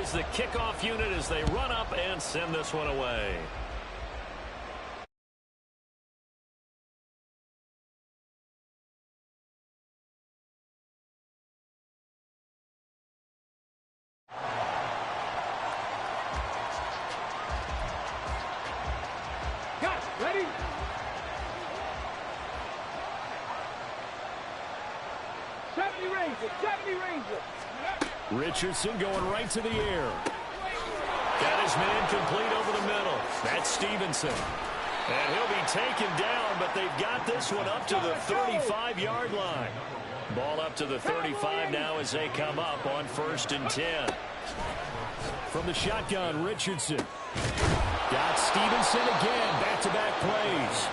is the kickoff unit as they run up and send this one away. Ready? Richardson going right to the air. Got his man complete over the middle. That's Stevenson. And he'll be taken down, but they've got this one up to the 35-yard line. Ball up to the 35 now as they come up on 1st and 10. From the shotgun, Richardson. Got Stevenson again. Back-to-back plays.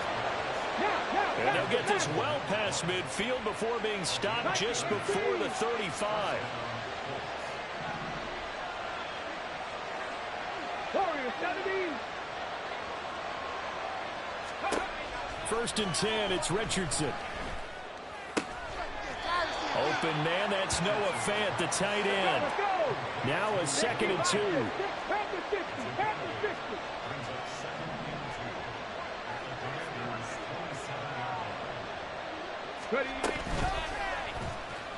And they'll get this well past midfield before being stopped just before the 35. 1st and 10, it's Richardson. Open man, that's Noah Fant, the tight end. Now a 2nd and 2.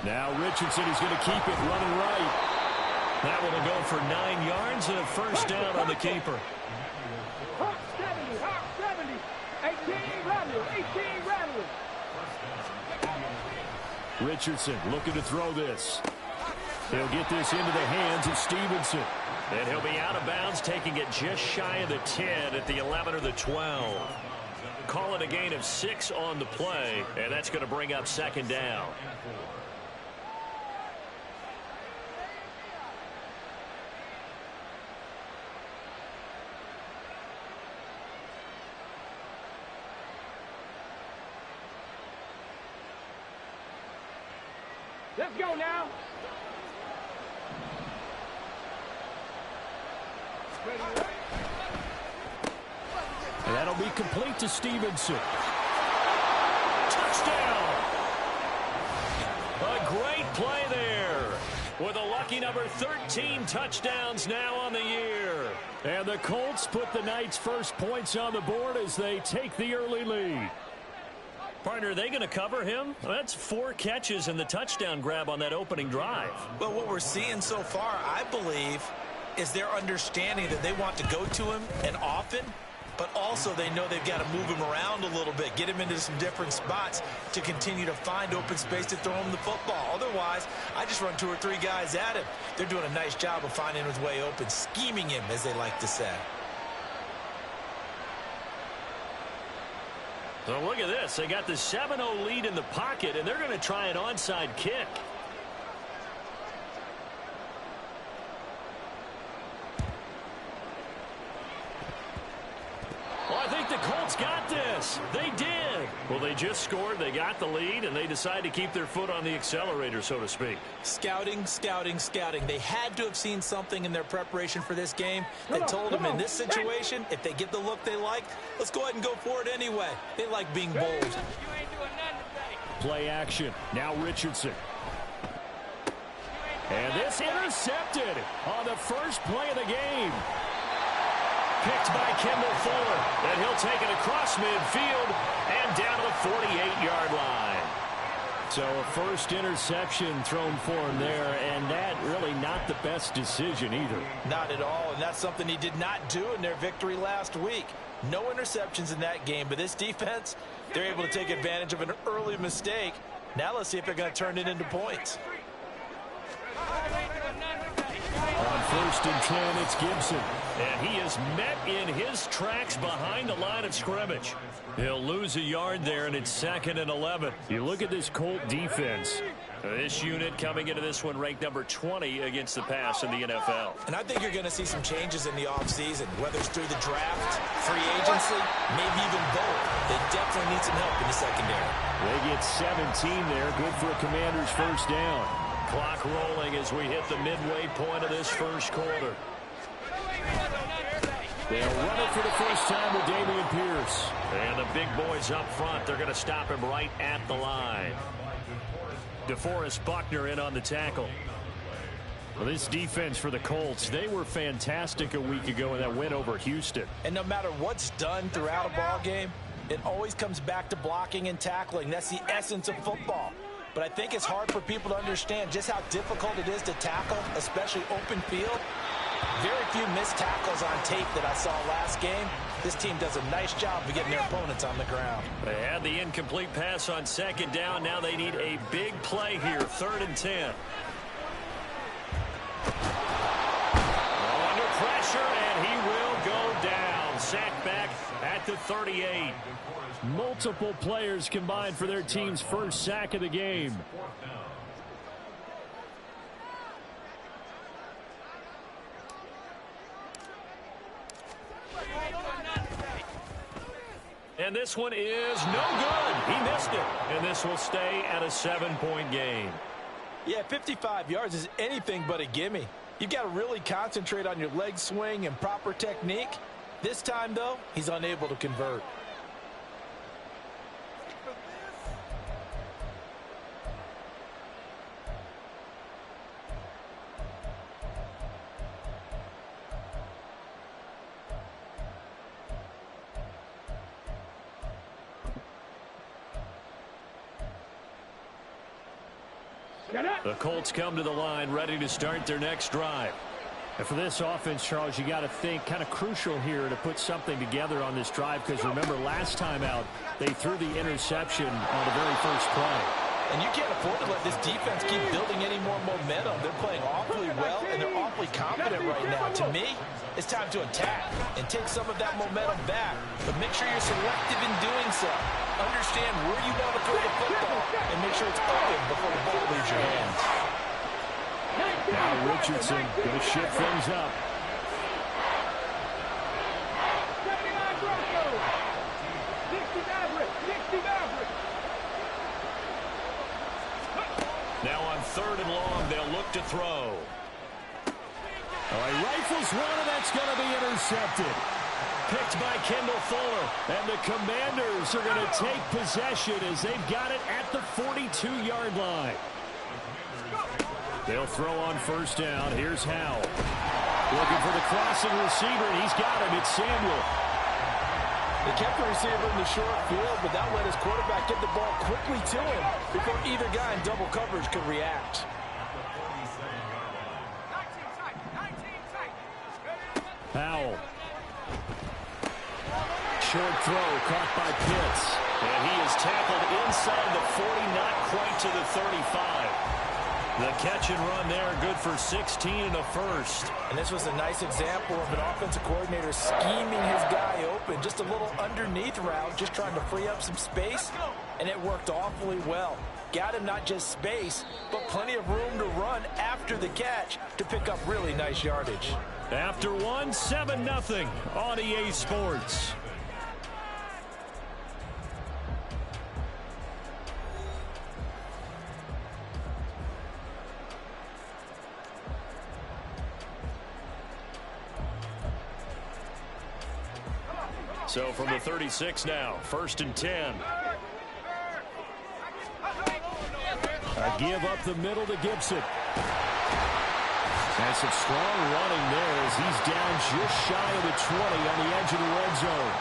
Now Richardson is going to keep it running right. That one will go for 9 yards and a 1st down on the keeper. 18 rattling. Richardson looking to throw this. He'll get this into the hands of Stevenson. And he'll be out of bounds, taking it just shy of the 10 at the 11 or the 12. Call it a gain of 6 on the play, and that's going to bring up 2nd down. Let's go now. And that'll be complete to Stevenson. Touchdown! A great play there. With a lucky number 13 touchdowns now on the year. And the Colts put the Knights' first points on the board as they take the early lead. Partner, are they going to cover him? That's 4 catches and the touchdown grab on that opening drive. Well, what we're seeing so far, I believe, is their understanding that they want to go to him and often, but also they know they've got to move him around a little bit, get him into some different spots to continue to find open space to throw him the football. Otherwise, I just run 2 or 3 guys at him. They're doing a nice job of finding his way open, scheming him, as they like to say. So look at this. They got the 7-0 lead in the pocket, and they're going to try an onside kick. Well, I think the Colts got this. They did. Well, they just scored. They got the lead, and they decide to keep their foot on the accelerator, so to speak. Scouting, scouting, scouting. They had to have seen something in their preparation for this game that told them in this situation, if they get the look they like, let's go ahead and go for it anyway. They like being bold. Play action. Now Richardson. And this intercepted on the first play of the game. Picked by Kendall Fuller. And he'll take it across midfield and down to the 48-yard line. So a first interception thrown for him there, and that really not the best decision either. Not at all, and that's something he did not do in their victory last week. No interceptions in that game, but this defense, they're able to take advantage of an early mistake. Now let's see if they're going to turn it into points. On 1st and 10, it's Gibson. And he is met in his tracks behind the line of scrimmage. He'll lose a yard there, and it's 2nd and 11. You look at this Colt defense. This unit coming into this one ranked number 20 against the pass in the NFL. And I think you're going to see some changes in the offseason, whether it's through the draft, free agency, maybe even both. They definitely need some help in the secondary. They get 17 there. Good for a Commander's first down. Clock rolling as we hit the midway point of this first quarter. They'll run it for the first time with Dameon Pierce. And the big boys up front, they're going to stop him right at the line. DeForest Buckner in on the tackle. Well, this defense for the Colts, they were fantastic a week ago in that win over Houston. And no matter what's done throughout a ball game, it always comes back to blocking and tackling. That's the essence of football. But I think it's hard for people to understand just how difficult it is to tackle, especially open field. Very few missed tackles on tape that I saw last game. This team does a nice job of getting their opponents on the ground. They had the incomplete pass on second down. Now they need a big play here, 3rd and 10. Under pressure, and he will go down. Sacked back at the 38. Multiple players combined for their team's first sack of the game. And this one is no good. He missed it. And this will stay at a 7-point game. Yeah, 55 yards is anything but a gimme. You've got to really concentrate on your leg swing and proper technique. This time, though, he's unable to convert. The Colts come to the line ready to start their next drive. And for this offense, Charles, you got to think kind of crucial here to put something together on this drive, because remember last time out they threw the interception on the very first play. And you can't afford to let this defense keep building any more momentum. They're playing awfully well, and they're awfully confident right now. To me, it's time to attack and take some of that momentum back. But make sure you're selective in doing so. Understand where you want to throw the football and make sure it's open before the ball leaves your hands. Now Richardson going to shift things up. Now on 3rd and long, they'll look to throw. All right, rifles one, and that's going to be intercepted. Picked by Kendall Fuller. And the Commanders are going to take possession as they've got it at the 42-yard line. They'll throw on first down. Here's Howell. Looking for the crossing receiver, and he's got him. It's Samuel. They kept the receiver in the short field, but that let his quarterback get the ball quickly to him before either guy in double coverage could react. Howell. Short throw caught by Pitts. And he is tackled inside the 40, not quite to the 35. The catch and run there, good for 16 and a first. And this was a nice example of an offensive coordinator scheming his guy open. Just a little underneath route, just trying to free up some space. And it worked awfully well. Got him not just space, but plenty of room to run after the catch to pick up really nice yardage. After one, 7-0 on EA Sports. So from the 36 now, 1st and 10. A give up the middle to Gibson. And some strong running there as he's down just shy of the 20 on the edge of the red zone.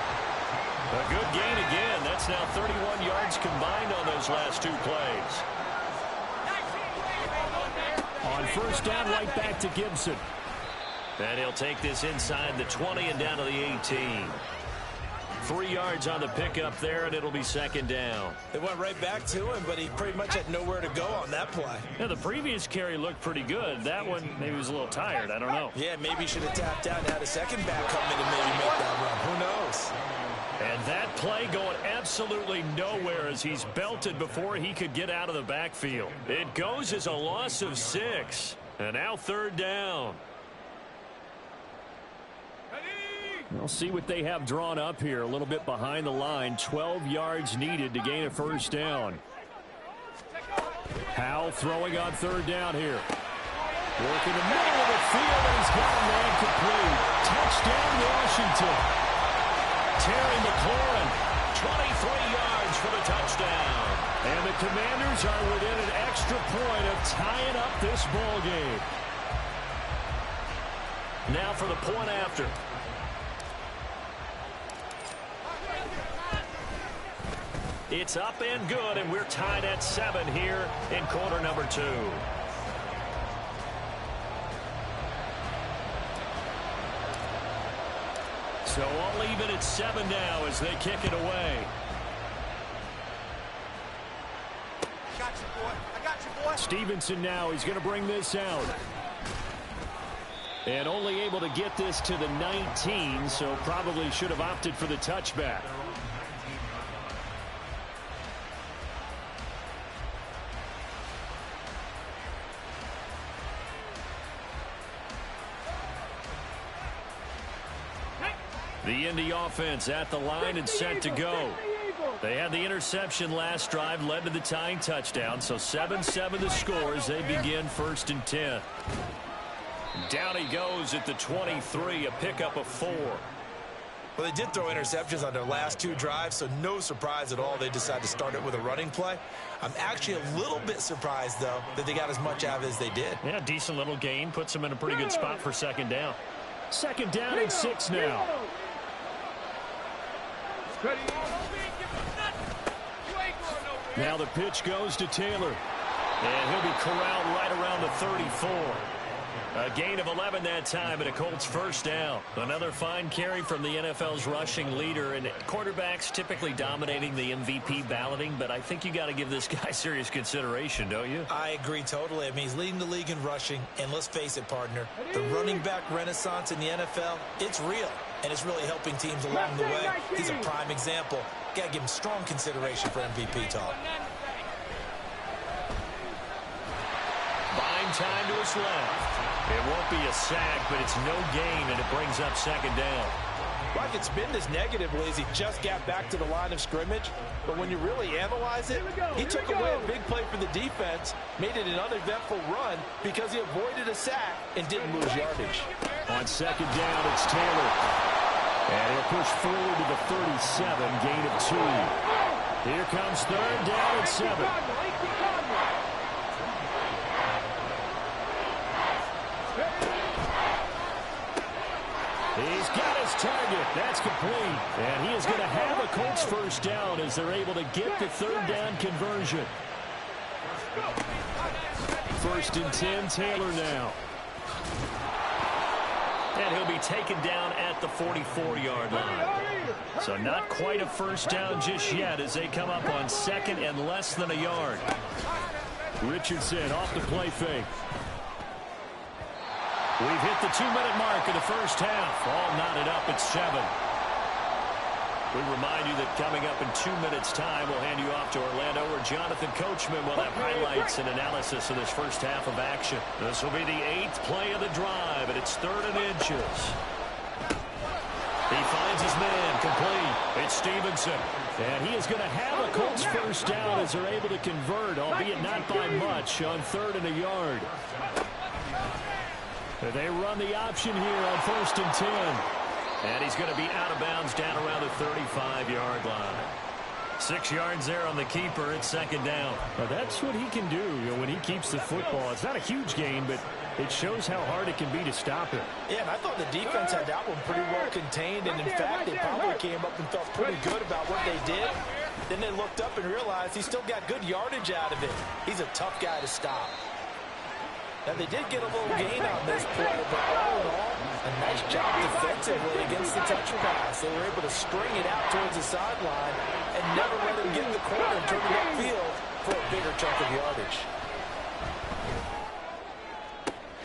A good gain again. That's now 31 yards combined on those last two plays. On first down, right back to Gibson. And he'll take this inside the 20 and down to the 18. 3 yards on the pickup there, and it'll be 2nd down. They went right back to him, but he pretty much had nowhere to go on that play. Yeah, the previous carry looked pretty good. That one, maybe he was a little tired. I don't know. Yeah, maybe he should have tapped out and had a second back come in and maybe make that run. Who knows? And that play going absolutely nowhere as he's belted before he could get out of the backfield. It goes as a loss of 6. And now 3rd down. We'll see what they have drawn up here. A little bit behind the line. 12 yards needed to gain a first down. Howell throwing on 3rd down here. Working the middle of the field, and he's got a man complete. Touchdown, Washington. Terry McLaurin, 23 yards for the touchdown. And the Commanders are within an extra point of tying up this ball game. Now for the point after. It's up and good, and we're tied at 7 here in quarter number 2. So all even at 7 now as they kick it away. Got you, boy. I got you, boy. Stevenson now, he's going to bring this out. And only able to get this to the 19, so probably should have opted for the touchback. The Indy offense at the line and set to go. They had the interception last drive, led to the tying touchdown, so 7-7 the score as they begin 1st and 10. Down he goes at the 23, a pickup of 4. Well, they did throw interceptions on their last 2 drives, so no surprise at all they decided to start it with a running play. I'm actually a little bit surprised, though, that they got as much out of it as they did. Yeah, decent little gain. Puts them in a pretty good spot for 2nd down. 2nd down and 6 now. Now the pitch goes to Taylor. And he'll be corralled right around the 34. A gain of 11 that time and a Colts 1st down. Another fine carry from the NFL's rushing leader, and quarterbacks typically dominating the MVP balloting, but I think you got to give this guy serious consideration, don't you? I agree totally. I mean, he's leading the league in rushing, and let's face it, partner, the running back renaissance in the NFL, it's real, and it's really helping teams along the way. He's a prime example. Got to give him strong consideration for MVP talk. Buying time to his left. It won't be a sack, but it's no gain, and it brings up 2nd down. Well, I could spin this negatively as he just got back to the line of scrimmage. But when you really analyze it, he took away a big play for the defense, made it an uneventful run because he avoided a sack and didn't lose yardage. On 2nd down, it's Taylor. And he'll push forward to the 37, gain of 2. Here comes 3rd down and 7. He's got his target. That's complete. And he is going to have a Colts 1st down as they're able to get the 3rd down conversion. 1st and 10, Taylor now. And he'll be taken down at the 44-yard line. So not quite a 1st down just yet as they come up on 2nd and less than a yard. Richardson off the play fake. We've hit the 2-minute mark of the 1st half. All knotted up at 7. We remind you that coming up in 2 minutes' time, we'll hand you off to Orlando, where Jonathan Coachman will have highlights and analysis of this 1st half of action. This will be the 8th play of the drive, and it's 3rd and inches. He finds his man, complete. It's Stevenson. And he is going to have a Colts 1st down as they're able to convert, albeit not by much, on 3rd and a yard. They run the option here on 1st and 10. And he's going to be out of bounds down around the 35-yard line. 6 yards there on the keeper. It's 2nd down. Now that's what he can do, when he keeps the football. It's not a huge gain, but it shows how hard it can be to stop him. Yeah, and I thought the defense had that one pretty well contained. And, in fact, they probably came up and felt pretty good about what they did. Then they looked up and realized he still got good yardage out of it. He's a tough guy to stop. Now, they did get a little gain on this play, but all in all, a nice job defensively against the touch pass. They were able to string it out towards the sideline and never let him get in the corner and turn it upfield for a bigger chunk of yardage.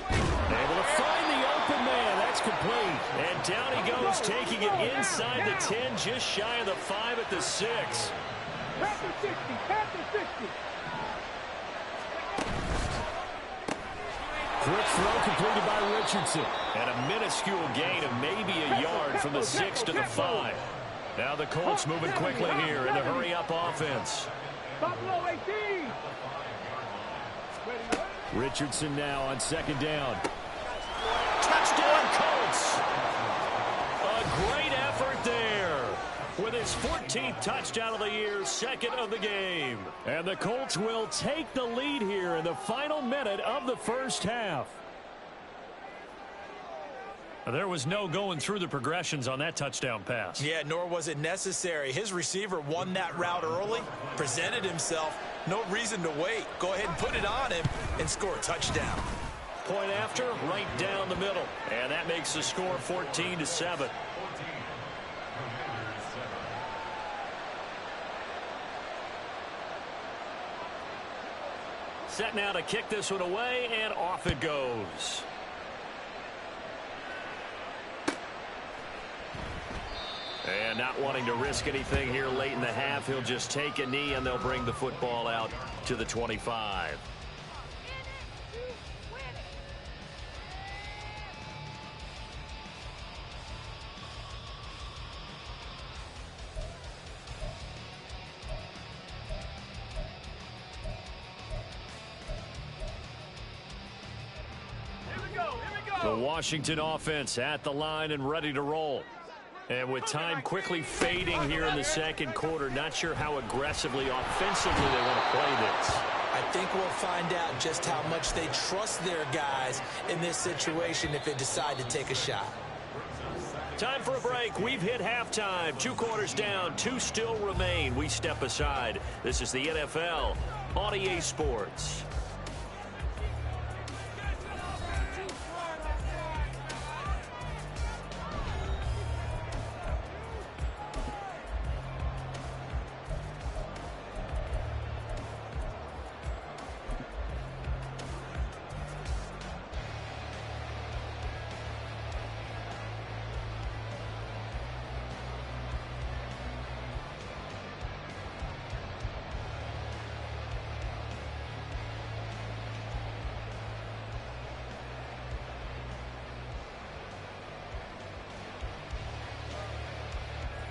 Able to find the open man. That's complete. And down he goes, taking it inside the 10, just shy of the 5 at the 6. Panther 60, Panther 60. Quick throw completed by Richardson. And a minuscule gain of maybe a yard from the 6 to the 5. Now the Colts moving quickly here in the hurry-up offense. Buffalo 18. Richardson now on 2nd down. Touchdown Colts! A great effort there. With his 14th touchdown of the year, 2nd of the game. And the Colts will take the lead here in the final minute of the 1st half. There was no going through the progressions on that touchdown pass. Yeah, nor was it necessary. His receiver won that route early, presented himself. No reason to wait. Go ahead and put it on him and score a touchdown. Point after, right down the middle. And that makes the score 14-7. Set now to kick this one away, and off it goes. And not wanting to risk anything here late in the half, he'll just take a knee, and they'll bring the football out to the 25. The Washington offense at the line and ready to roll. And with time quickly fading here in the second quarter, not sure how aggressively, offensively they want to play this. I think we'll find out just how much they trust their guys in this situation if they decide to take a shot. Time for a break. We've hit halftime. 2 quarters down, 2 still remain. We step aside. This is the NFL on EA Sports.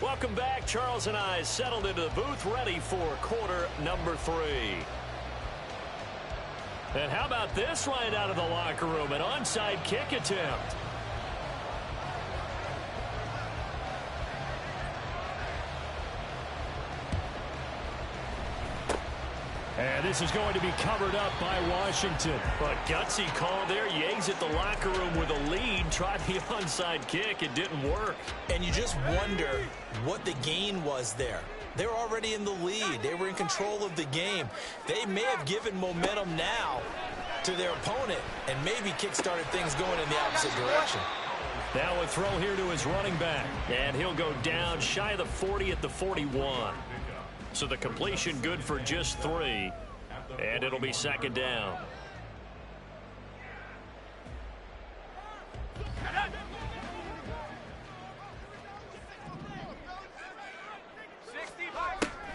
Welcome back. Charles and I settled into the booth, ready for quarter number 3. And how about this line out of the locker room? An onside kick attempt. And this is going to be covered up by Washington. But gutsy call there. You exit the locker room with a lead. Tried the onside kick. It didn't work. And you just wonder what the gain was there. They're already in the lead. They were in control of the game. They may have given momentum now to their opponent and maybe kick-started things going in the opposite direction. Now a throw here to his running back. And he'll go down shy of the 40 at the 41. So the completion good for just 3. And it'll be second down.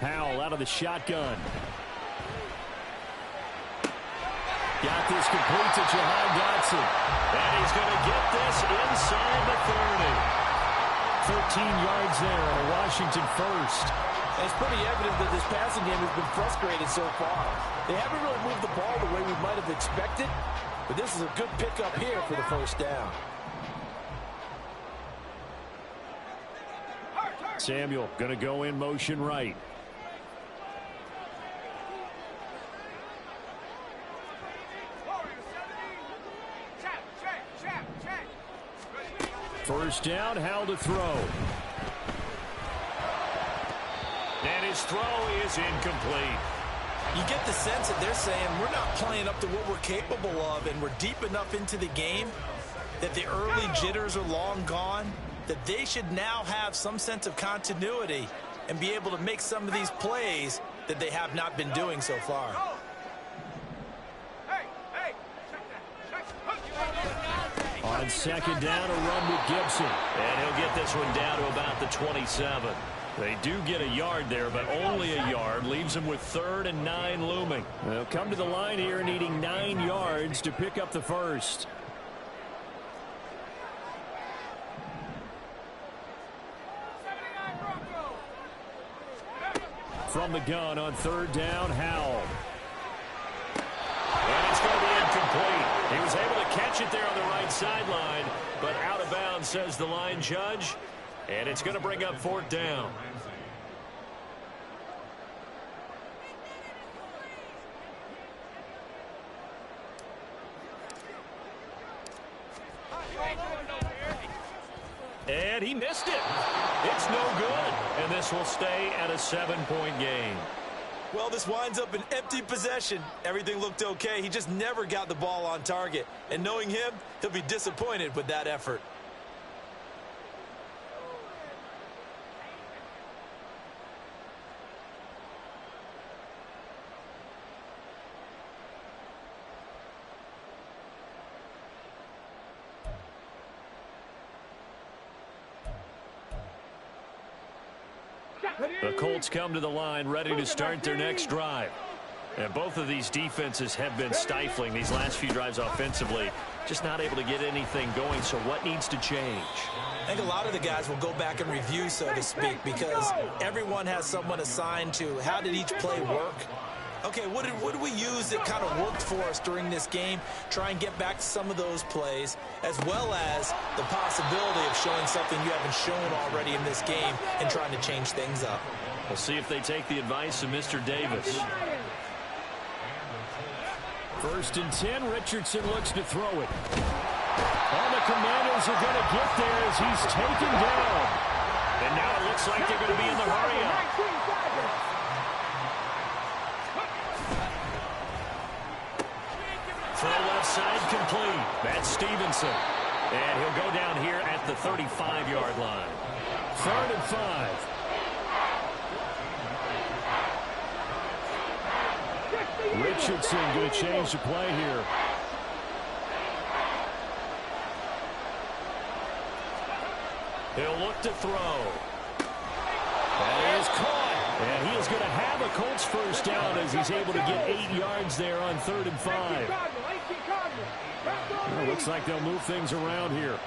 Howell out of the shotgun. Got this complete to Jahan Dotson. And he's going to get this inside the 30. 13 yards there on a Washington first. It's pretty evident that this passing game has been frustrated so far. They haven't really moved the ball the way we might have expected, but this is a good pickup here for the first down. Samuel going to go in motion right. First down, Howell to throw. And his throw is incomplete. You get the sense that they're saying we're not playing up to what we're capable of, and we're deep enough into the game that the early jitters are long gone, that they should now have some sense of continuity and be able to make some of these plays that they have not been doing so far. On second down, a run with Gibson. And he'll get this one down to about the 27. They do get a yard there, but only a yard. Leaves them with 3rd and 9 looming. They'll come to the line here needing 9 yards to pick up the first. From the gun on 3rd down, Howell. And it's going to be incomplete. He was able to catch it there on the right sideline, but out of bounds, says the line judge. And it's going to bring up 4th down. And he missed it. It's no good. And this will stay at a 7-point game. Well, this winds up an empty possession. Everything looked okay. He just never got the ball on target. And knowing him, he'll be disappointed with that effort. The Colts come to the line ready to start their next drive. And both of these defenses have been stifling these last few drives offensively. Just not able to get anything going, so what needs to change? I think a lot of the guys will go back and review, so to speak, because everyone has someone assigned to how did each play work. Okay, what did we use that kind of worked for us during this game? Try and get back to some of those plays, as well as the possibility of showing something you haven't shown already in this game and trying to change things up. We'll see if they take the advice of Mr. Davis. 1st and 10, Richardson looks to throw it. And the Commanders are going to get there as he's taken down. And now it looks like they're going to be in the hurry-up. Throw left side complete. That's Stevenson. And he'll go down here at the 35-yard line. 3rd and 5. Richardson going to change the play here. He'll look to throw. That is caught. And he is going to have a Colts first down as he's able to get 8 yards there on 3rd and 5. Well, looks like they'll move things around here.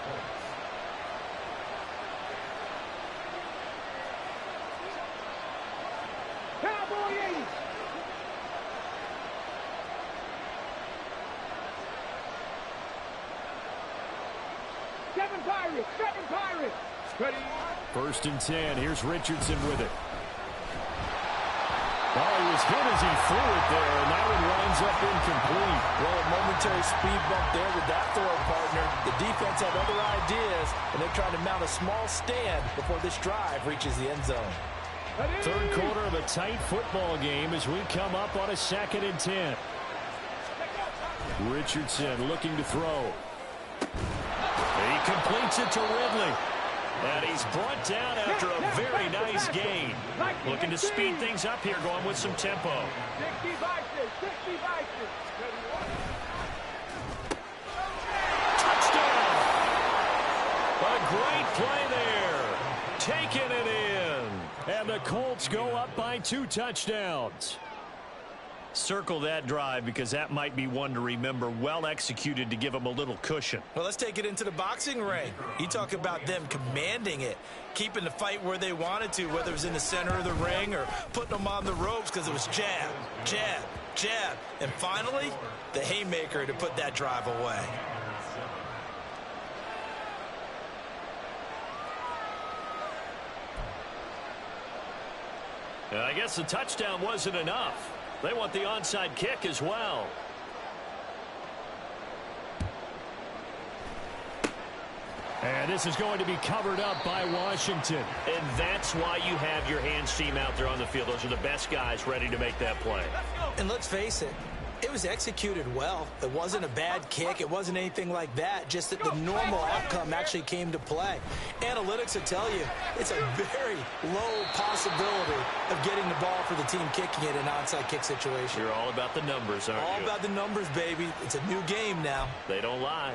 Seven Pirates. Ready. 1st and 10. Here's Richardson with it. Oh, he was hit as he threw it there, and that one winds up incomplete. Well, a momentary speed bump there with that throw, partner. The defense had other ideas, and they're trying to mount a small stand before this drive reaches the end zone. 3rd quarter of a tight football game as we come up on a 2nd and 10. Richardson looking to throw. He completes it to Ridley. And he's brought down after a very nice gain. Looking to speed things up here, going with some tempo. 60 vices. Touchdown! A great play there. Taking it in. And the Colts go up by 2 touchdowns. Circle that drive because that might be one to remember. Well executed to give them a little cushion. Well, let's take it into the boxing ring. You talk about them commanding it, keeping the fight where they wanted to, whether it was in the center of the ring or putting them on the ropes because it was jab, jab, jab. And finally, the haymaker to put that drive away. And I guess the touchdown wasn't enough. They want the onside kick as well. And this is going to be covered up by Washington. And that's why you have your hands team out there on the field. Those are the best guys ready to make that play. And let's face it, it was executed well. It wasn't a bad kick. It wasn't anything like that. Just that the normal outcome actually came to play. Analytics will tell you it's a very low possibility of getting the ball for the team kicking it in an onside kick situation. You're all about the numbers, aren't you? All about the numbers, baby. It's a new game now. They don't lie.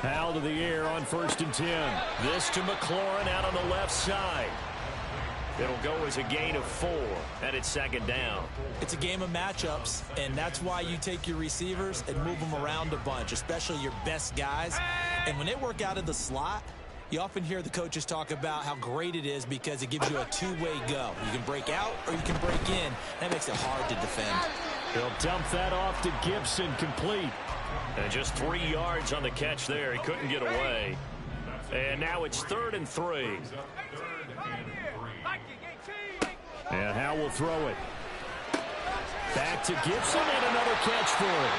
Out of the air on 1st and 10. This to McLaurin out on the left side. It'll go as a gain of 4, and it's 2nd down. It's a game of matchups, and that's why you take your receivers and move them around a bunch, especially your best guys. And when they work out of the slot, You often hear the coaches talk about how great it is because it gives you a two-way go. You can break out or you can break in. That makes it hard to defend. He'll dump that off to Gibson, complete. And just 3 yards on the catch there. He couldn't get away. And now it's 3rd and 3. And Howe will throw it. Back to Gibson and another catch for him.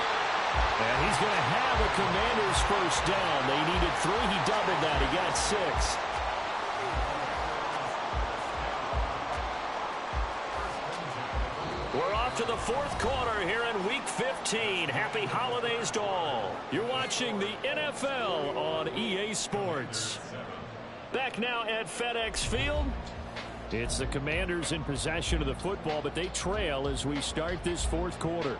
And he's going to have a Commanders first down. They needed 3. He doubled that. He got 6. We're off to the 4th quarter here in Week 15. Happy holidays to all. You're watching the NFL on EA Sports. Back now at FedEx Field. It's the Commanders in possession of the football, but they trail as we start this 4th quarter.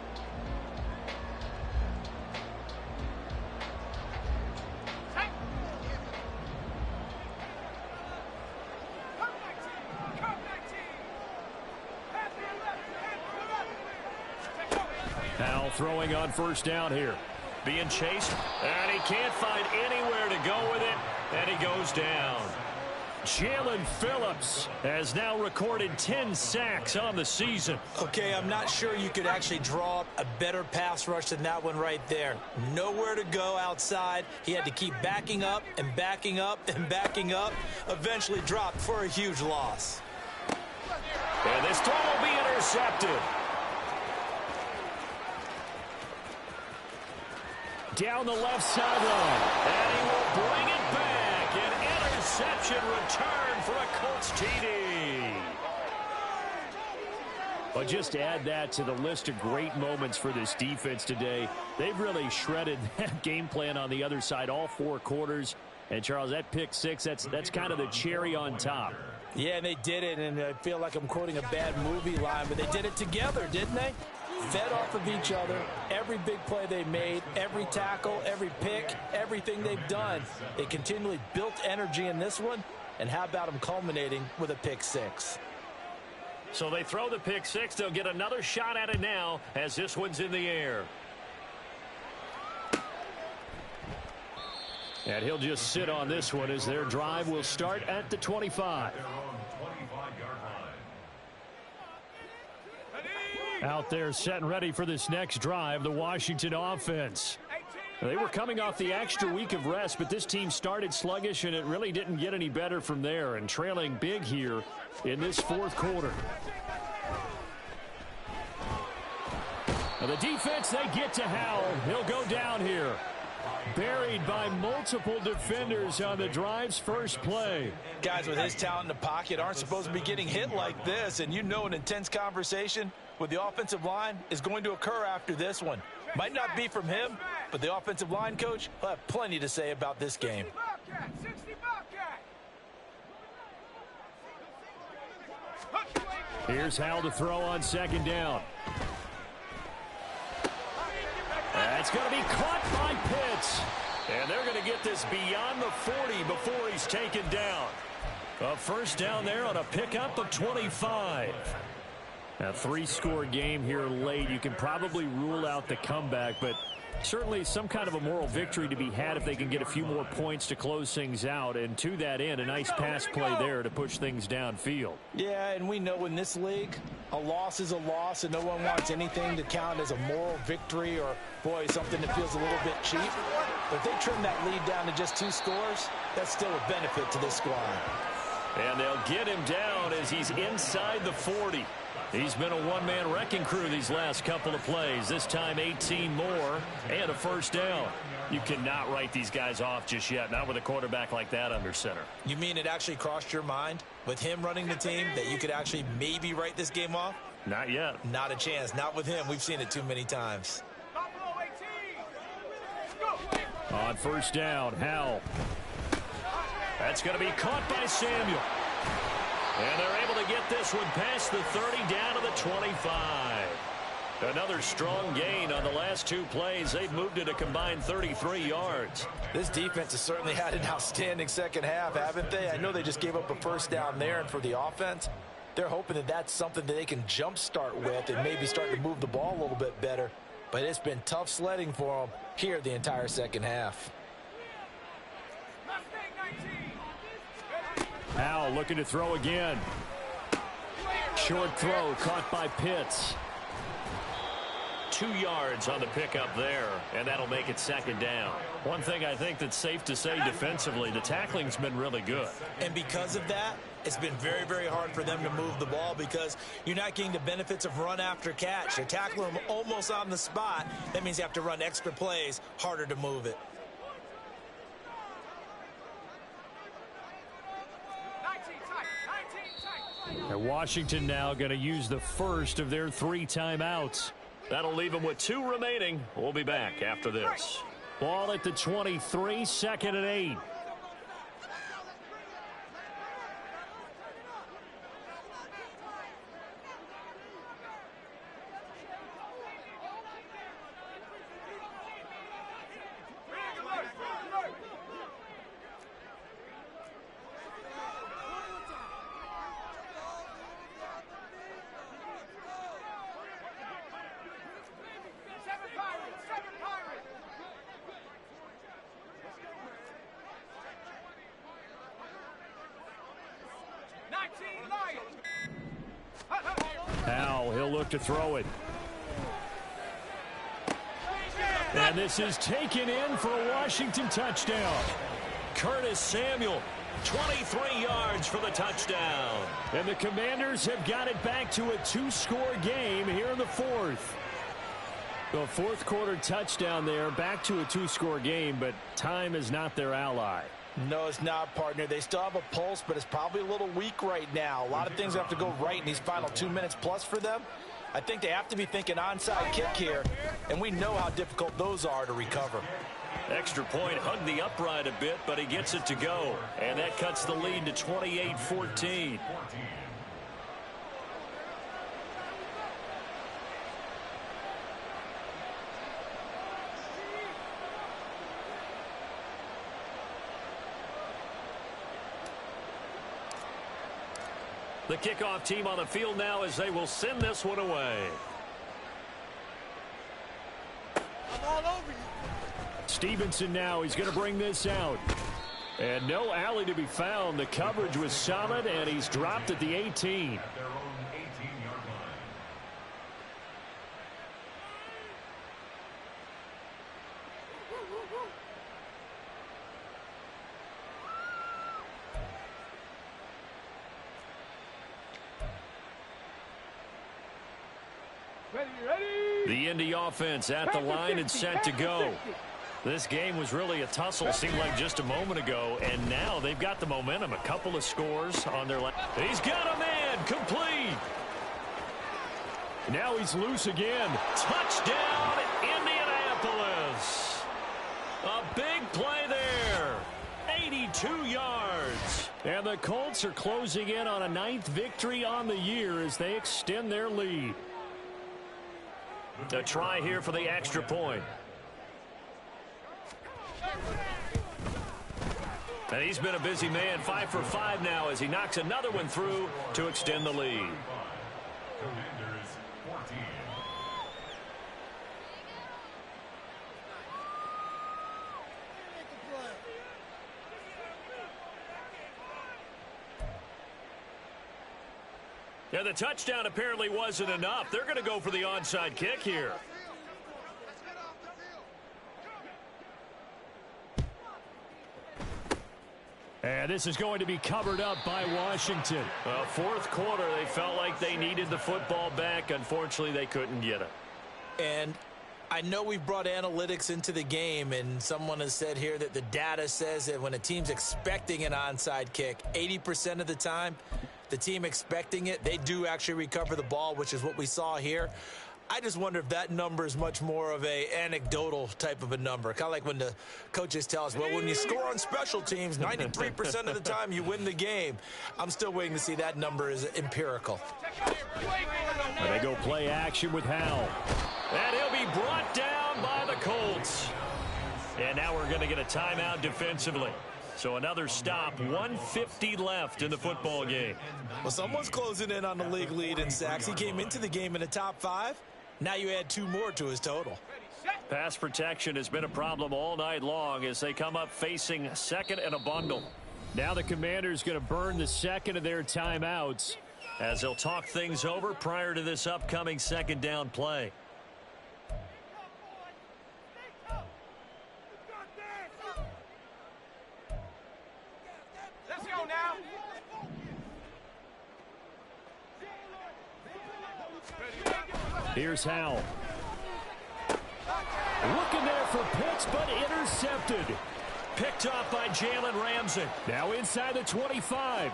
Now throwing on first down here. Being chased, and he can't find anywhere to go with it, and he goes down. Jalen Phillips has now recorded 10 sacks on the season. Okay, I'm not sure you could actually draw up a better pass rush than that one right there. Nowhere to go outside. He had to keep backing up and backing up and backing up. Eventually dropped for a huge loss. And this throw will be intercepted. Down the left sideline. And he will bring it back. An interception return for a Colts TD. But just to add that to the list of great moments for this defense today, they've really shredded that game plan on the other side all 4 quarters. And, Charles, that pick 6, that's kind of the cherry on top. Yeah, and they did it, and I feel like I'm quoting a bad movie line, but they did it together, didn't they? Fed off of each other, every big play they made, every tackle, every pick, everything they've done. They continually built energy in this one, and how about them culminating with a pick 6? So they throw the pick 6. They'll get another shot at it now as this one's in the air. And he'll just sit on this one as their drive will start at the 25. Out there set and ready for this next drive, the Washington offense. They were coming off the extra week of rest, but this team started sluggish, and it really didn't get any better from there, and trailing big here in this 4th quarter. Now the defense, they get to Howell. He'll go down here. Buried by multiple defenders on the drive's first play. Guys with his talent in the pocket aren't supposed to be getting hit like this, and you know an intense conversation with the offensive line is going to occur after this one. Might not be from him, but the offensive line coach will have plenty to say about this game. Here's Howell to throw on 2nd down. That's going to be caught by Pitts. And they're going to get this beyond the 40 before he's taken down. A first down there on a pickup of 25. A 3-score game here late. You can probably rule out the comeback, but certainly some kind of a moral victory to be had if they can get a few more points to close things out. And to that end, a nice pass play there to push things downfield. Yeah, and we know in this league, a loss is a loss, and no one wants anything to count as a moral victory or, boy, something that feels a little bit cheap. But if they trim that lead down to just 2 scores, that's still a benefit to this squad. And they'll get him down as he's inside the 40. He's been a one-man wrecking crew these last couple of plays. This time 18 more and a first down. You cannot write these guys off just yet, not with a quarterback like that under center. You mean it actually crossed your mind with him running the team that you could actually maybe write this game off? Not yet. Not a chance. Not with him. We've seen it too many times. On first down, Howell. That's going to be caught by Samuel. And they're able to get this one past the 30 down to the 25. Another strong gain on the last 2 plays. They've moved it a combined 33 yards. This defense has certainly had an outstanding second half, haven't they? I know they just gave up a first down there, and for the offense, they're hoping that that's something that they can jumpstart with and maybe start to move the ball a little bit better. But it's been tough sledding for them here the entire second half. Howell looking to throw again. Short throw caught by Pitts. 2 yards on the pickup there, and that'll make it second down. One thing I think that's safe to say defensively, the tackling's been really good. And because of that, it's been very, very hard for them to move the ball because you're not getting the benefits of run after catch. You're tackling them almost on the spot. That means you have to run extra plays, harder to move it. And Washington now going to use the first of their 3 timeouts. That'll leave them with 2 remaining. We'll be back after this. Ball at the 23, 2nd and 8. Now he'll look to throw it. And this is taken in for a Washington touchdown. Curtis Samuel, 23 yards for the touchdown. And the Commanders have got it back to a 2-score game here in the 4th. The 4th quarter touchdown there, back to a 2-score game, but time is not their ally. No, it's not, partner. They still have a pulse, but it's probably a little weak right now. A lot of things have to go right in these final 2 minutes plus for them. I think they have to be thinking onside kick here, and we know how difficult those are to recover. Extra point, hugged the upright a bit, but he gets it to go. And that cuts the lead to 28-14. The kickoff team on the field now as they will send this one away. I'm all over you. Stevenson now, he's going to bring this out. And no alley to be found. The coverage was solid, and he's dropped at the 18. The Indy offense at the line and set to go. This game was really a tussle, seemed like just a moment ago, and now they've got the momentum. A couple of scores on their left. He's got a man, complete. Now he's loose again. Touchdown, Indianapolis. A big play there. 82 yards. And the Colts are closing in on a 9th victory on the year as they extend their lead. A try here for the extra point. And he's been a busy man, 5 for 5 now as he knocks another one through to extend the lead. Yeah, the touchdown apparently wasn't enough. They're going to go for the onside kick here. And this is going to be covered up by Washington. Well, 4th quarter, they felt like they needed the football back. Unfortunately, they couldn't get it. And I know we've brought analytics into the game, and someone has said here that the data says that when a team's expecting an onside kick, 80% of the time, the team expecting it, they do actually recover the ball, which is what we saw here. I just wonder if that number is much more of a anecdotal type of a number. Kind of like when the coaches tell us, well, when you score on special teams, 93% of the time you win the game. I'm still waiting to see that number is empirical. And they go play action with Howell. And he'll be brought down by the Colts. And now we're going to get a timeout defensively. So another stop, 1:50 left in the football game. Well, someone's closing in on the league lead in sacks. He came into the game in the top 5. Now you add 2 more to his total. Pass protection has been a problem all night long as they come up facing 2nd and a bundle. Now the Commanders going to burn the second of their timeouts as they'll talk things over prior to this upcoming second down play. Let's go now. Here's Howell. Looking there for Pitts, but intercepted. Picked off by Jalen Ramsey. Now inside the 25.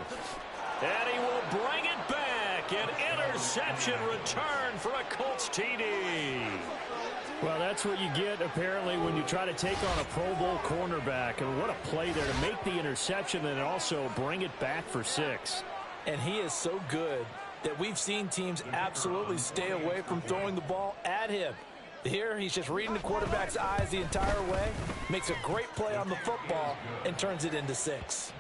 And he will bring it back. An interception return for a Colts TD. Well, that's what you get, apparently, when you try to take on a Pro Bowl cornerback. And what a play there to make the interception and also bring it back for 6. And he is so good that we've seen teams absolutely stay away from throwing the ball at him. Here, he's just reading the quarterback's eyes the entire way, makes a great play on the football, and turns it into 6.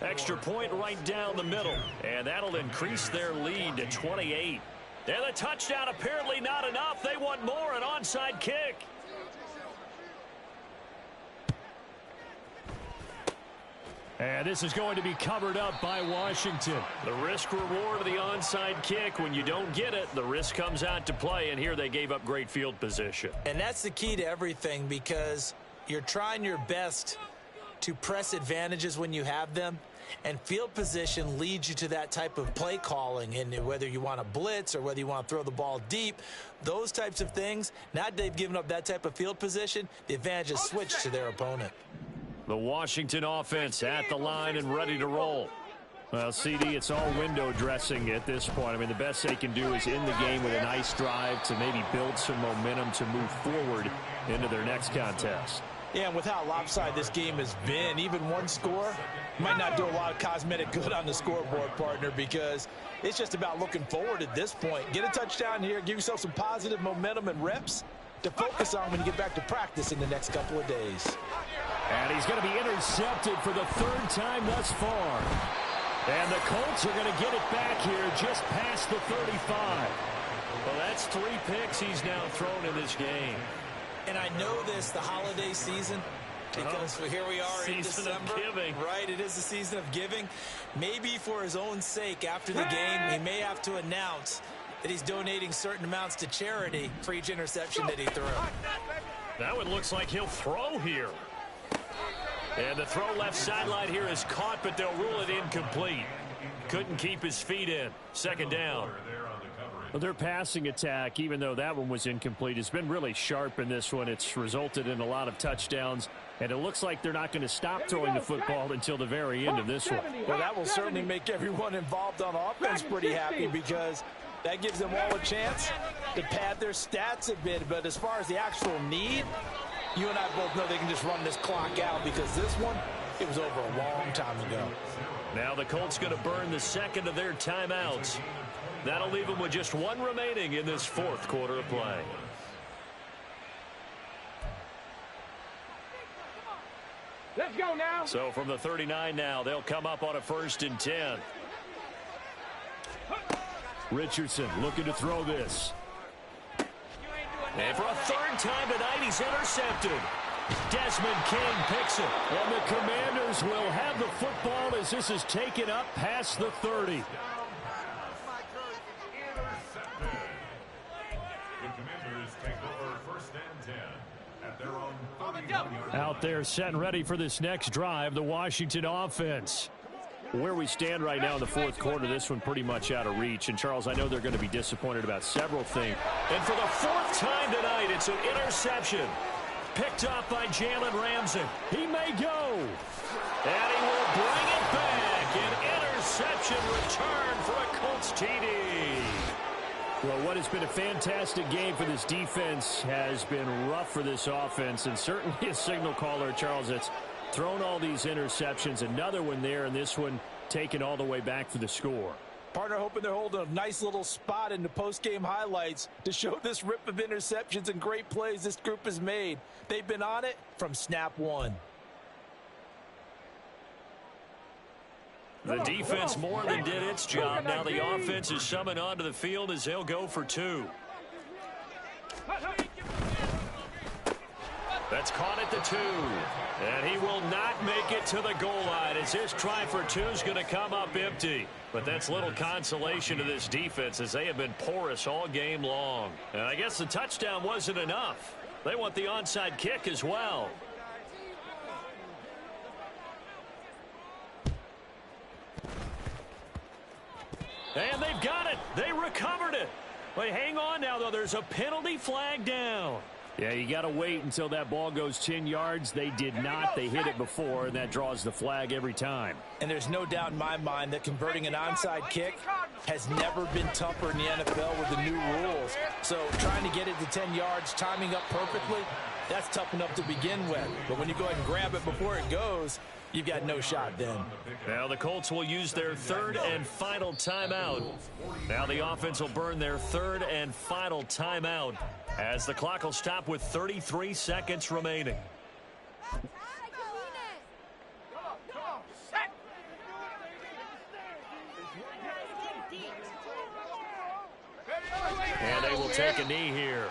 Extra point right down the middle, and that'll increase their lead to 28. And the touchdown apparently not enough. They want more, an onside kick. And this is going to be covered up by Washington. The risk-reward of the onside kick. When you don't get it, the risk comes out to play, and here they gave up great field position. And that's the key to everything, because you're trying your best to press advantages when you have them, and field position leads you to that type of play calling. And whether you want to blitz or whether you want to throw the ball deep, those types of things, now that they've given up that type of field position, the advantage is switched to their opponent. The Washington offense at the line and ready to roll. Well, CD, it's all window dressing at this point. I mean, the best they can do is in the game with a nice drive to maybe build some momentum to move forward into their next contest. Yeah, and with how lopsided this game has been, even one score might not do a lot of cosmetic good on the scoreboard, partner, because it's just about looking forward at this point. Get a touchdown here, give yourself some positive momentum and reps to focus on when you get back to practice in the next couple of days. And he's going to be intercepted for the third time thus far. And the Colts are going to get it back here just past the 35. Well, that's 3 picks he's now thrown in this game. And I know this, the holiday season, because here we are in December. Giving. Right, it is the season of giving. Maybe for his own sake, after the game, he may have to announce that he's donating certain amounts to charity for each interception that he threw. That one looks like he'll throw here. And the throw left sideline here is caught, but they'll rule it incomplete. Couldn't keep his feet in. Second down. Well, their passing attack, even though that one was incomplete, has been really sharp in this one. It's resulted in a lot of touchdowns, and it looks like they're not going to stop throwing the football until the very end of this one. Well, that will certainly make everyone involved on offense pretty happy, because that gives them all a chance to pad their stats a bit. But as far as the actual need, you and I both know they can just run this clock out, because this one, it was over a long time ago. Now the Colts going to burn the second of their timeouts. That'll leave them with just 1 remaining in this fourth quarter of play. Let's go now. So from the 39 now, they'll come up on a 1st and 10. Richardson looking to throw this. And for a 3rd time tonight, he's intercepted. Desmond King picks it. And the Commanders will have the football as this is taken up past the 30. Out there set and ready for this next drive, the Washington offense. Where we stand right now in the fourth quarter, this one pretty much out of reach. And, Charles, I know they're going to be disappointed about several things. And for the 4th time tonight, it's an interception. Picked off by Jalen Ramsey. He may go. And he will bring it back. An interception return for a Colts TD. Well, what has been a fantastic game for this defense has been rough for this offense, and certainly a signal caller, Charles, that's thrown all these interceptions. Another one there, and this one taken all the way back for the score. Partner hoping they're holding a nice little spot in the post-game highlights to show this rip of interceptions and great plays this group has made. They've been on it from snap 1. The defense more than did its job. Now the offense is summoned onto the field as they'll go for 2. That's caught at the 2. And he will not make it to the goal line as his try for 2 is going to come up empty. But that's little consolation to this defense as they have been porous all game long. And I guess the touchdown wasn't enough. They want the onside kick as well. And they've got it. They recovered it. But hang on now, though. There's a penalty flag down. Yeah, you got to wait until that ball goes 10 yards. They did not. They hit it before, and that draws the flag every time. And there's no doubt in my mind that converting an onside kick has never been tougher in the NFL with the new rules. So trying to get it to 10 yards, timing up perfectly, that's tough enough to begin with. But when you go ahead and grab it before it goes, you've got no shot then. Now the Colts will use their 3rd and final timeout. Now the offense will burn their 3rd and final timeout as the clock will stop with 33 seconds remaining. And they will take a knee here.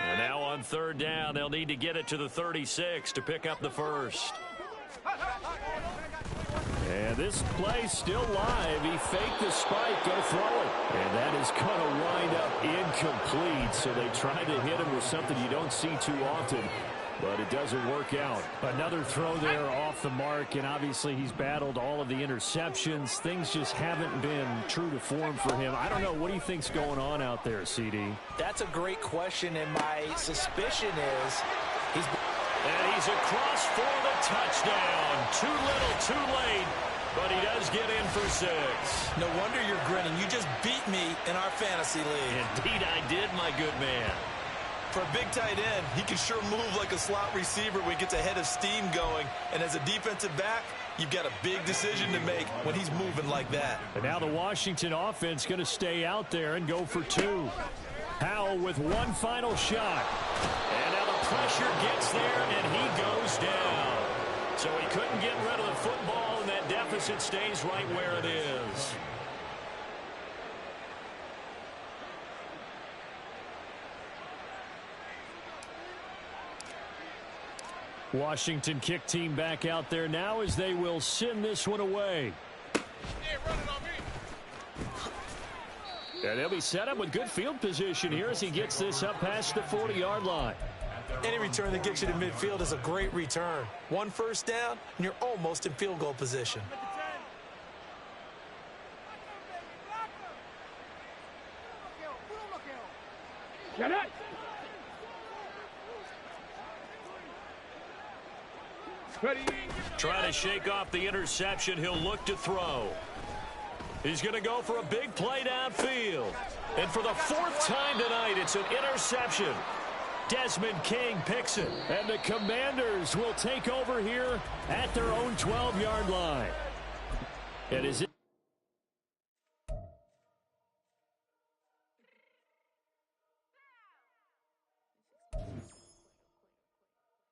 And now on 3rd down, they'll need to get it to the 36 to pick up the first. And this play still live. He faked the spike, go throw it. And that is going to wind up incomplete. So they try to hit him with something you don't see too often, but it doesn't work out. Another throw there off the mark, and obviously he's battled all of the interceptions. Things just haven't been true to form for him. I don't know. What do you think's going on out there, CD? That's a great question, and my suspicion is he's... And he's across for the touchdown. Too little, too late, but he does get in for 6. No wonder you're grinning. You just beat me in our fantasy league. Indeed I did, my good man. For a big tight end, he can sure move like a slot receiver when he gets a head of steam going. And as a defensive back, you've got a big decision to make when he's moving like that. And now the Washington offense going to stay out there and go for 2. Howell with one final shot. And now the pressure gets there, and he goes down. So he couldn't get rid of the football, and that deficit stays right where it is. Washington kick team back out there now as they will send this one away. And they'll be set up with good field position here as he gets this up past the 40-yard line. Any return that gets you to midfield is a great return. 1 first down, and you're almost in field goal position. Get it! Trying to shake off the interception. He'll look to throw. He's going to go for a big play downfield. And for the 4th time tonight, it's an interception. Desmond King picks it. And the Commanders will take over here at their own 12-yard line. It is